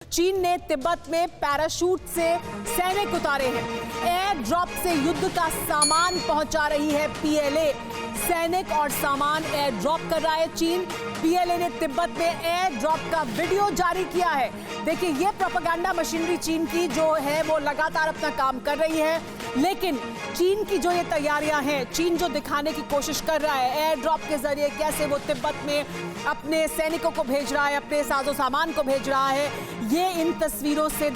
चीन ने तिब्बत में पैराशूट से सैनिक उतारे हैं। एयर ड्रॉप से युद्ध का सामान पहुंचा रही है पीएलए। सैनिक और सामान एयर ड्रॉप कर रहा है चीन। पीएलए ने तिब्बत में एयर ड्रॉप का वीडियो जारी किया है। देखिए, ये प्रोपेगेंडा मशीनरी चीन की जो है वो लगातार अपना काम कर रही है, लेकिन चीन की जो ये तैयारियां हैं, चीन जो दिखाने की कोशिश कर रहा है एयर ड्रॉप के जरिए कैसे वो तिब्बत में अपने सैनिकों को भेज रहा है, अपने साजो सामान को भेज रहा है, ये इन तस्वीरों से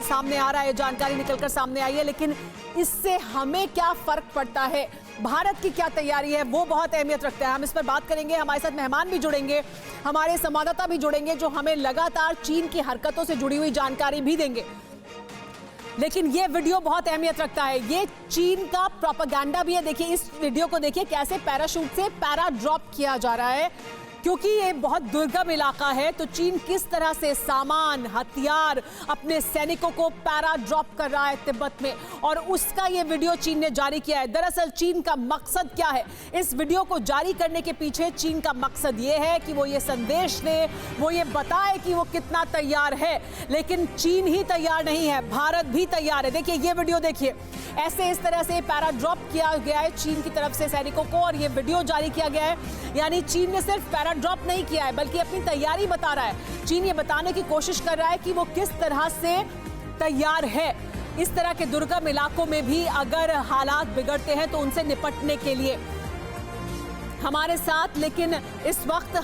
सामने आ रहा है, जानकारी निकलकर सामने आई है। लेकिन इससे हमें क्या फर्क पड़ता है, भारत की क्या तैयारी है, वो बहुत अहमियत रखता है। हम इस पर बात करेंगे। हमारे साथ मेहमान भी जुड़ेंगे, हमारे संवाददाता भी जुड़ेंगे, जो हमें लगातार चीन की हरकतों से जुड़ी हुई जानकारी भी देंगे। लेकिन ये वीडियो बहुत अहमियत रखता है, ये चीन का प्रोपेगेंडा भी है। देखिए, इस वीडियो को देखिए, कैसे पैराशूट से पैरा ड्रॉप किया जा रहा है। क्योंकि ये बहुत दुर्गम इलाका है, तो चीन किस तरह से सामान, हथियार अपने सैनिकों को पैरा ड्रॉप कर रहा है तिब्बत में, और उसका ये वीडियो चीन ने जारी किया है। दरअसल चीन का मकसद क्या है? इस वीडियो को जारी करने के पीछे चीन का मकसद ये है कि वो ये संदेश दे, वो ये बताए कि वो कितना तैयार है। लेकिन चीन ही तैयार नहीं है, भारत भी तैयार है। देखिए, ये वीडियो देखिए, ऐसे इस तरह से पैरा ड्रॉप किया गया है चीन की तरफ से सैनिकों को, और ये वीडियो जारी किया गया है। यानी चीन ने सिर्फ पैरा ड्रॉप नहीं किया है, बल्कि अपनी तैयारी बता रहा है। चीन ये बताने की कोशिश कर रहा है कि वो किस तरह से तैयार है इस तरह के दुर्गम इलाकों में भी अगर हालात बिगड़ते हैं तो उनसे निपटने के लिए। हमारे साथ लेकिन इस वक्त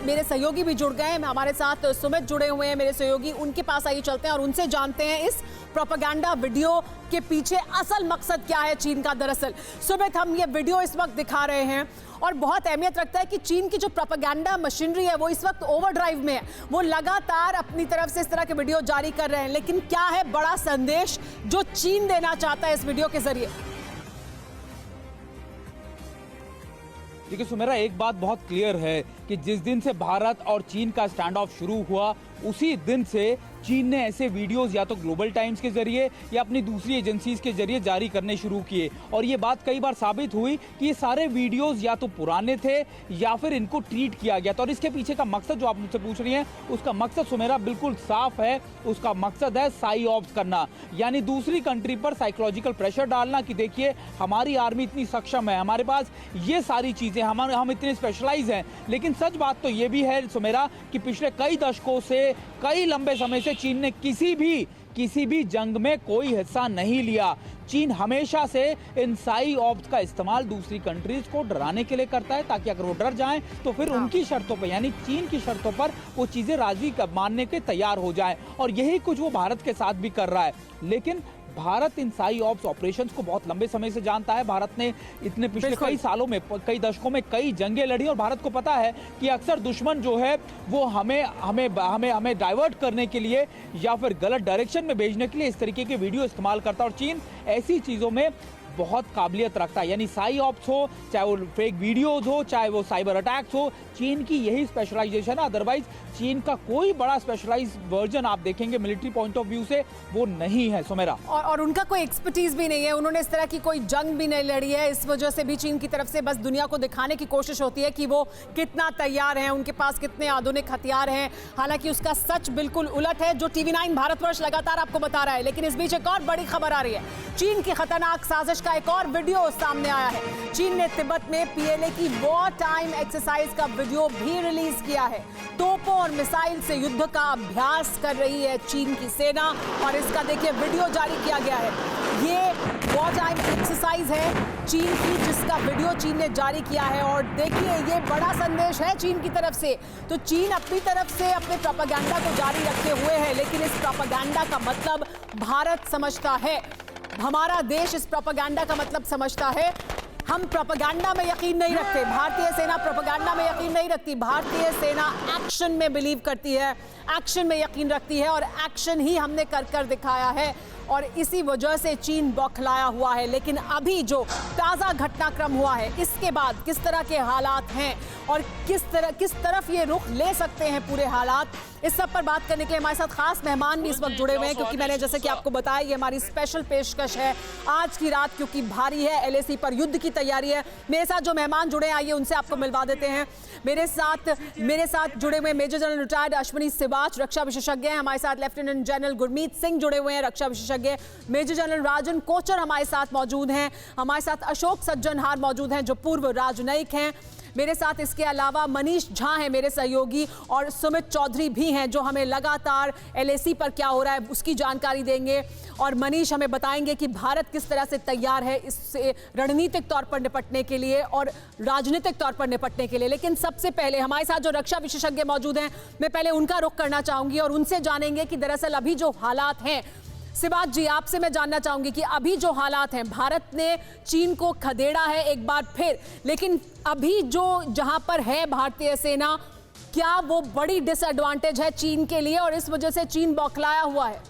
मेरे सहयोगी भी जुड़ गए हैं। हमारे साथ सुमित जुड़े हुए हैं, मेरे सहयोगी। उनके पास आइए चलते हैं और उनसे जानते हैं इस प्रोपेगेंडा वीडियो के पीछे असल मकसद क्या है चीन का। दरअसल सुमित, हम ये वीडियो इस वक्त दिखा रहे हैं और बहुत अहमियत रखता है कि चीन की जो प्रोपेगेंडा मशीनरी है वो इस वक्त ओवरड्राइव में है। वो लगातार अपनी तरफ से इस तरह के वीडियो जारी कर रहे हैं, लेकिन क्या है बड़ा संदेश जो चीन देना चाहता है इस वीडियो के जरिए? देखिए सुमेरा, एक बात बहुत क्लियर है कि जिस दिन से भारत और चीन का स्टैंड ऑफ शुरू हुआ, उसी दिन से चीन ने ऐसे वीडियोस या तो ग्लोबल टाइम्स के जरिए या अपनी दूसरी एजेंसीज के जरिए जारी करने शुरू किए। और ये बात कई बार साबित हुई कि ये सारे वीडियोस या तो पुराने थे या फिर इनको ट्रीट किया गया था। और इसके पीछे का मकसद जो आप मुझसे पूछ रही हैं, उसका मकसद सुमेरा बिल्कुल साफ है। उसका मकसद है साई ऑप्स करना, यानी दूसरी कंट्री पर साइकोलॉजिकल प्रेशर डालना कि देखिए हमारी आर्मी इतनी सक्षम है, हमारे पास ये सारी चीज़ें, हम इतने स्पेशलाइज हैं। लेकिन सच बात तो ये भी है सुमेरा कि पिछले कई दशकों से, कई लंबे समय से चीन ने किसी भी जंग में कोई हिस्सा नहीं लिया। चीन हमेशा से इन साई ऑप्स का इस्तेमाल दूसरी कंट्रीज को डराने के लिए करता है, ताकि अगर वो डर जाएं तो फिर उनकी शर्तों पर, यानी चीन की शर्तों पर वो चीजें राजी मानने के तैयार हो जाएं। और यही कुछ वो भारत के साथ भी कर रहा है। लेकिन भारत इन साई ऑप्स ऑपरेशंस को बहुत लंबे समय से जानता है। भारत ने इतने पिछले कई सालों में, कई दशकों में कई जंगें लड़ी, और भारत को पता है कि अक्सर दुश्मन जो है वो हमें डाइवर्ट करने के लिए या फिर गलत डायरेक्शन में भेजने के लिए इस तरीके के वीडियो इस्तेमाल करता है। और चीन ऐसी चीज़ों में बहुत काबिलियत रखता है, यानी साई ऑप्स हो, चाहे वो फेक वीडियोस हो, चाहे वो साइबर अटैक्स हो, चीन की यही स्पेशलाइजेशन है। अदरवाइज चीन का कोई बड़ा स्पेशलाइज वर्जन आप देखेंगे मिलिट्री पॉइंट ऑफ व्यू से वो नहीं है सुमेरा। और उनका कोई एक्सपर्टीज भी नहीं है, उन्होंने इस तरह की कोई जंग भी नहीं लड़ी है। इस वजह से भी चीन की तरफ से बस दुनिया को दिखाने की कोशिश होती है कि वो कितना तैयार है, उनके पास कितने आधुनिक हथियार हैं। हालांकि उसका सच बिल्कुल उलट है, जो TV9 भारतवर्ष लगातार आपको बता रहा है। लेकिन इस बीच एक और बड़ी खबर आ रही है। चीन की खतरनाक साजिश का एक और वीडियो सामने आया है। चीन ने तिब्बत में पीएलए की वॉर टाइम एक्सरसाइज का वीडियो भी रिलीज किया है। तोपों और मिसाइल से युद्ध का अभ्यास कर रही है चीन की सेना, और इसका देखिए वीडियो जारी किया गया है। ये वॉर टाइम एक्सरसाइज है चीन की, जिसका वीडियो चीन ने जारी किया है। और देखिए, ये बड़ा संदेश है चीन की तरफ से। तो चीन अपनी तरफ से अपने प्रोपेगेंडा को जारी रखे हुए है, लेकिन इस प्रोपेगेंडा का मतलब भारत समझता है, हमारा देश इस प्रोपेगेंडा का मतलब समझता है। हम प्रोपेगेंडा में यकीन नहीं रखते, भारतीय सेना प्रोपेगेंडा में यकीन नहीं रखती। भारतीय सेना एक्शन में बिलीव करती है, एक्शन में यकीन रखती है, और एक्शन ही हमने कर दिखाया है। और इसी वजह से चीन बौखलाया हुआ है। लेकिन अभी जो ताज़ा घटनाक्रम हुआ है, इसके बाद किस तरह के हालात हैं और किस तरफ ये रुख ले सकते हैं पूरे हालात, इस सब पर बात करने के लिए हमारे साथ खास मेहमान भी इस वक्त जुड़े हुए हैं, क्योंकि मैंने जैसे कि आपको बताया ये हमारी स्पेशल पेशकश है आज की रात, क्योंकि भारी है, एलएसी पर युद्ध की तैयारी है। मेरे साथ जो मेहमान जुड़े हैं, आइए उनसे आपको मिलवा देते हैं। मेरे साथ जुड़े हुए major general retired Ashwini Siwach, रक्षा विशेषज्ञ हैं। हमारे साथ लेफ्टिनेंट जनरल गुरमीत सिंह जुड़े हुए हैं, रक्षा विशेषज्ञ। मेजर जनरल राजन कोचर हमारे साथ मौजूद हैं। हमारे साथ अशोक सज्जनहार मौजूद हैं, जो पूर्व राजनयिक हैं। मेरे साथ इसके अलावा मनीष झा हैं मेरे सहयोगी, और सुमित चौधरी भी हैं, जो हमें लगातार एलएसी पर क्या हो रहा है उसकी जानकारी देंगे। और मनीष हमें बताएंगे कि भारत किस तरह से तैयार है इससे रणनीतिक तौर पर निपटने के लिए और राजनीतिक तौर पर निपटने के लिए। लेकिन सबसे पहले हमारे साथ जो रक्षा विशेषज्ञ मौजूद हैं, मैं पहले उनका रुख करना चाहूंगी और उनसे जानेंगे कि दरअसल अभी जो हालात हैं। सिवाच जी, आपसे मैं जानना चाहूंगी कि अभी जो हालात हैं, भारत ने चीन को खदेड़ा है एक बार फिर, लेकिन अभी जो जहां पर है भारतीय सेना, क्या वो बड़ी डिसएडवांटेज है चीन के लिए और इस वजह से चीन बौखलाया हुआ है?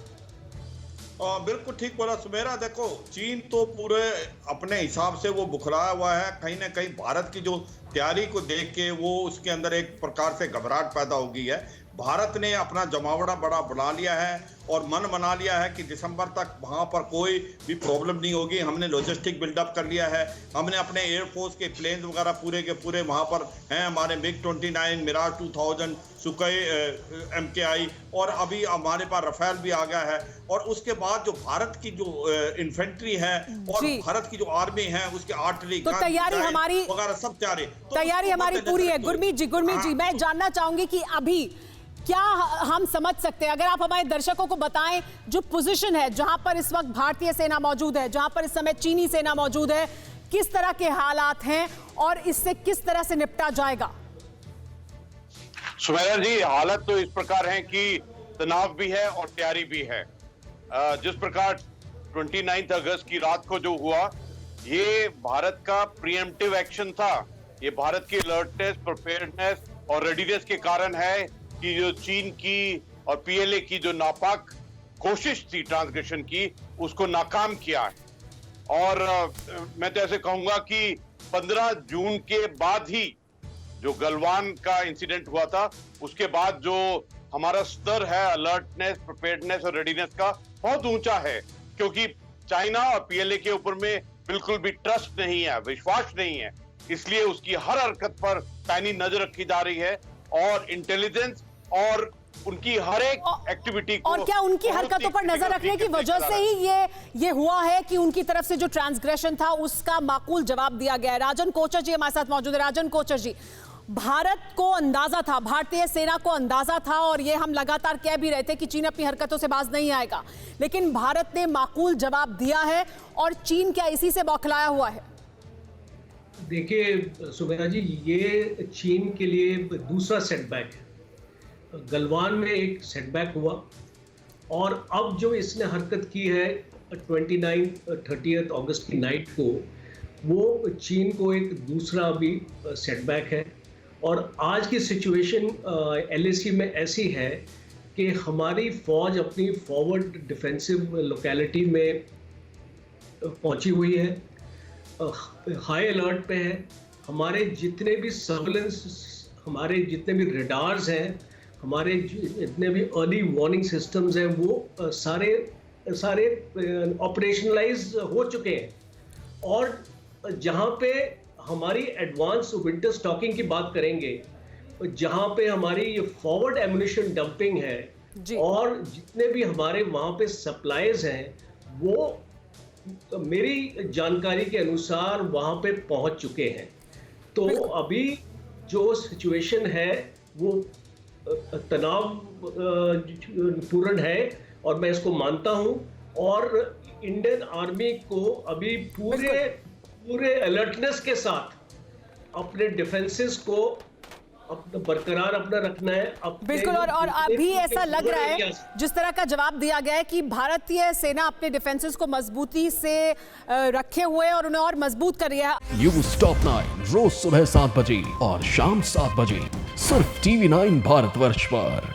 बिल्कुल ठीक बोला सुमेरा। देखो, चीन तो पूरे अपने हिसाब से वो बुखलाया हुआ है। कहीं ना कहीं भारत की जो तैयारी को देख के वो उसके अंदर एक प्रकार से घबराहट पैदा हो गई है। भारत ने अपना जमावड़ा बड़ा बढ़ा लिया है और मन बना लिया है कि दिसंबर तक वहां पर कोई भी प्रॉब्लम नहीं होगी। हमने लॉजिस्टिक बिल्डअप कर लिया है, हमने अपने एयरफोर्स के प्लेन्स वगैरह पूरे के पूरे वहां पर हैं। हमारे MiG-29, मिराज 2000, सुखोई MKI, और अभी हमारे पास रफेल भी आ गया है। और उसके बाद जो भारत की जो इन्फेंट्री है और भारत की जो आर्मी है, उसके आर्टिलरी, तो तैयारी हमारी वगैरह सब तैयारी हमारी पूरी है। गुरमीत जी, मैं जानना चाहूंगी कि अभी क्या हम समझ सकते हैं, अगर आप हमारे दर्शकों को बताएं जो पोजीशन है जहां पर इस वक्त भारतीय सेना मौजूद है, जहां पर इस समय चीनी सेना मौजूद है, किस तरह के हालात हैं और इससे किस तरह से निपटा जाएगा? सुमेरा जी, हालत तो इस प्रकार है कि तनाव भी है और तैयारी भी है। जिस प्रकार 29 अगस्त की रात को जो हुआ, ये भारत का प्रीएम्प्टिव एक्शन था। ये भारत की अलर्टनेस, प्रिपेयर्डनेस और रेडीनेस के कारण है कि जो चीन की और पीएलए की जो नापाक कोशिश थी ट्रांसग्रेशन की, उसको नाकाम किया है। और मैं तो ऐसे कहूंगा कि 15 जून के बाद ही जो गलवान का इंसिडेंट हुआ था, उसके बाद जो हमारा स्तर है अलर्टनेस, प्रिपेयर्डनेस और रेडीनेस का, बहुत ऊंचा है। क्योंकि चाइना और पीएलए के ऊपर में बिल्कुल भी ट्रस्ट नहीं है, विश्वास नहीं है, इसलिए उसकी हर हरकत पर पैनी नजर रखी जा रही है और इंटेलिजेंस और उनकी हर एक एक्टिविटी को। और क्या उनकी हरकतों पर नजर रखने की वजह से ही ये हुआ है कि उनकी तरफ से जो ट्रांसग्रेशन था उसका माकूल जवाब दिया गया है? राजन कोचर जी हमारे साथ मौजूद है। राजन कोचर जी, भारत को अंदाजा था, भारतीय सेना को अंदाजा था, और ये हम लगातार कह भी रहे थे कि चीन अपनी हरकतों से बाज नहीं आएगा, लेकिन भारत ने माकूल जवाब दिया है और चीन क्या इसी से बौखलाया हुआ है? देखिए सुमेरा जी, ये चीन के लिए दूसरा सेटबैक है। गलवान में एक सेटबैक हुआ और अब जो इसने हरकत की है 29-30 अगस्त की नाइट को, वो चीन को एक दूसरा भी सेटबैक है। और आज की सिचुएशन एलएसी में ऐसी है कि हमारी फौज अपनी फॉरवर्ड डिफेंसिव लोकेलिटी में पहुंची हुई है, हाई अलर्ट पे है। हमारे जितने भी सर्वेलेंस, हमारे जितने भी रडार्स हैं, हमारे जितने भी अर्ली वार्निंग सिस्टम्स हैं, वो सारे ऑपरेशनलाइज हो चुके हैं। और जहाँ पे हमारी एडवांस विंटर स्टॉकिंग की बात करेंगे, जहाँ पे हमारी ये फॉरवर्ड एम्युनिशन डंपिंग है और जितने भी हमारे वहाँ पे सप्लाईज हैं, वो मेरी जानकारी के अनुसार वहाँ पे पहुँच चुके हैं। तो अभी जो सिचुएशन है वो तनाव पूर्ण है और मैं इसको मानता हूं। और इंडियन आर्मी को अभी पूरे अलर्टनेस के साथ अपने डिफेंसेस को बरकरार अपना रखना है। बिल्कुल, और अभी ऐसा लग रहा है जिस तरह का जवाब दिया गया है कि भारतीय सेना अपने डिफेंसेस को मजबूती से रखे हुए और उन्हें और मजबूत कर रही है। न्यूज़ टॉप 9 रोज सुबह 7 बजे और शाम 7 बजे सिर्फ TV9 भारतवर्ष पर।